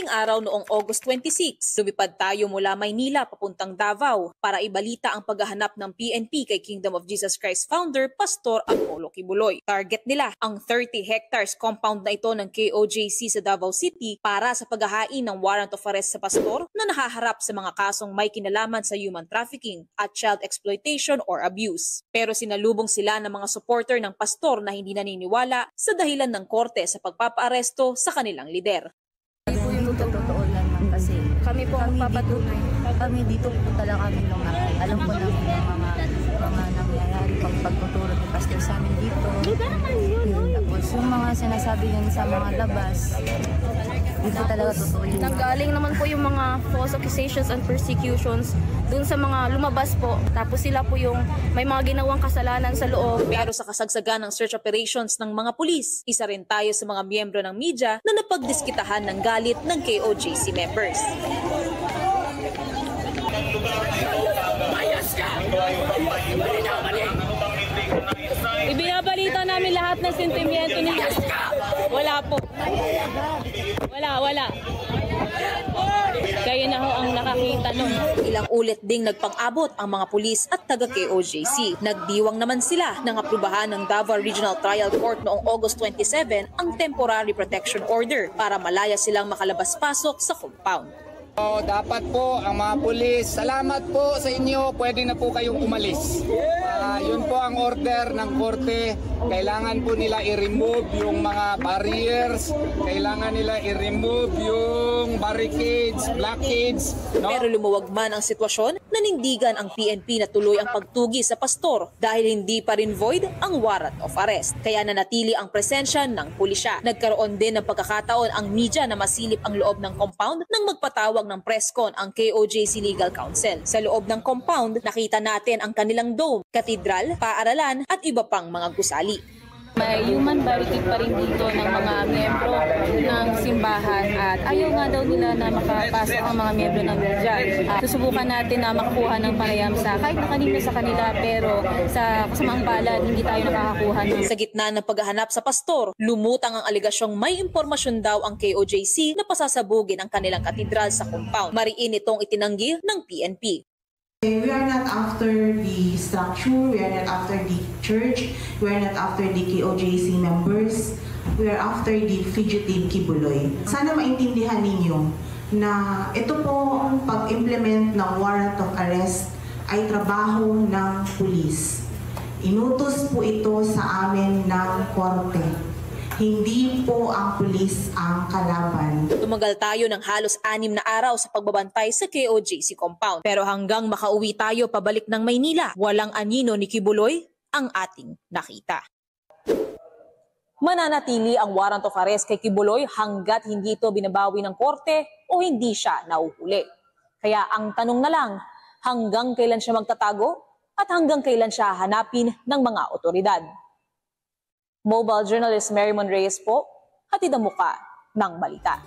Madaling araw noong August 26, lumipad tayo mula Maynila papuntang Davao para ibalita ang paghahanap ng PNP kay Kingdom of Jesus Christ founder Pastor Apollo Quiboloy. Target nila ang 30 hectares compound na ito ng KOJC sa Davao City para sa paghahain ng warrant of arrest sa pastor na nahaharap sa mga kasong may kinalaman sa human trafficking at child exploitation or abuse. Pero sinalubong sila ng mga supporter ng pastor na hindi naniniwala sa dahilan ng korte sa pagpapaaresto sa kanilang lider. Totoo lang kasi kami po ang papatunay. Kami dito punta lang kami nung alam ko na mga nangyayari pagtuturo ni Pastor sa amin dito. Tapos yung mga sinasabi yun sa mga labas, hindi po talaga totoo yun. Nanggaling naman po yung mga false accusations and persecutions dun sa mga lumabas po. Tapos sila po yung may mga ginawang kasalanan sa loob. Pero sa kasagsagan ng search operations ng mga pulis, isa rin tayo sa mga miyembro ng media na napagdiskitahan ng galit ng KOJC members. Ibinabalita namin lahat ng sentimiento nila. Wala po. Wala. Kayo na ho ang nakakita nun. Ilang ulit ding nagpang-abot ang mga pulis at taga-KOJC. Nagdiwang naman sila ng aprubahan ng Davao Regional Trial Court noong August 27 ang Temporary Protection Order para malaya silang makalabas-pasok sa compound. Dapat po ang mga pulis, salamat po sa inyo, pwede na po kayong umalis. Yun po ang order ng korte. Kailangan po nila i-remove yung mga barriers, kailangan nila i-remove yung barricades, blockades. No? Pero lumuwag man ang sitwasyon, nanindigan ang PNP na tuloy ang pagtugi sa pastor dahil hindi pa rin void ang warrant of arrest. Kaya nanatili ang presensya ng pulisya. Nagkaroon din ng pagkakataon ang media na masilip ang loob ng compound nang magpatawag ng press con ang KOJC Legal Counsel. Sa loob ng compound, nakita natin ang kanilang dome, katedral, paaralan at iba pang mga gusali. May human barricade pa rin dito ng mga miyembro ng simbahan at ayaw nga daw nila na makapasok ang mga miyembro ng media. Susubukan natin na makakuha ng panayam sa kahit na kanino sa kanila pero sa kasamaang palad hindi tayo nakakakuha ng... Sa gitna ng paghahanap sa pastor, lumutang ang aligasyong may impormasyon daw ang KOJC na pasasabugin ang kanilang katedral sa compound. Mariin itong itinanggi ng PNP. We are not after the structure, we are not after the church, we are not after the KOJC members, we are after the fugitive Quiboloy. Sana maintindihan ninyo na ito po pag-implement ng warrant of arrest ay trabaho ng pulis. Inutos po ito sa amin ng korte. Hindi po ang pulis ang kalaban. Tumagal tayo ng halos 6 na araw sa pagbabantay sa KOJC compound. Pero hanggang makauwi tayo pabalik ng Maynila, walang anino ni Quiboloy ang ating nakita. Mananatili ang warrant of arrest kay Quiboloy hanggat hindi ito binabawi ng korte o hindi siya nauhuli. Kaya ang tanong na lang, hanggang kailan siya magtatago at hanggang kailan siya hanapin ng mga otoridad? Mobile journalist Mary Mon Reyes po, hatid ang muka ng balita.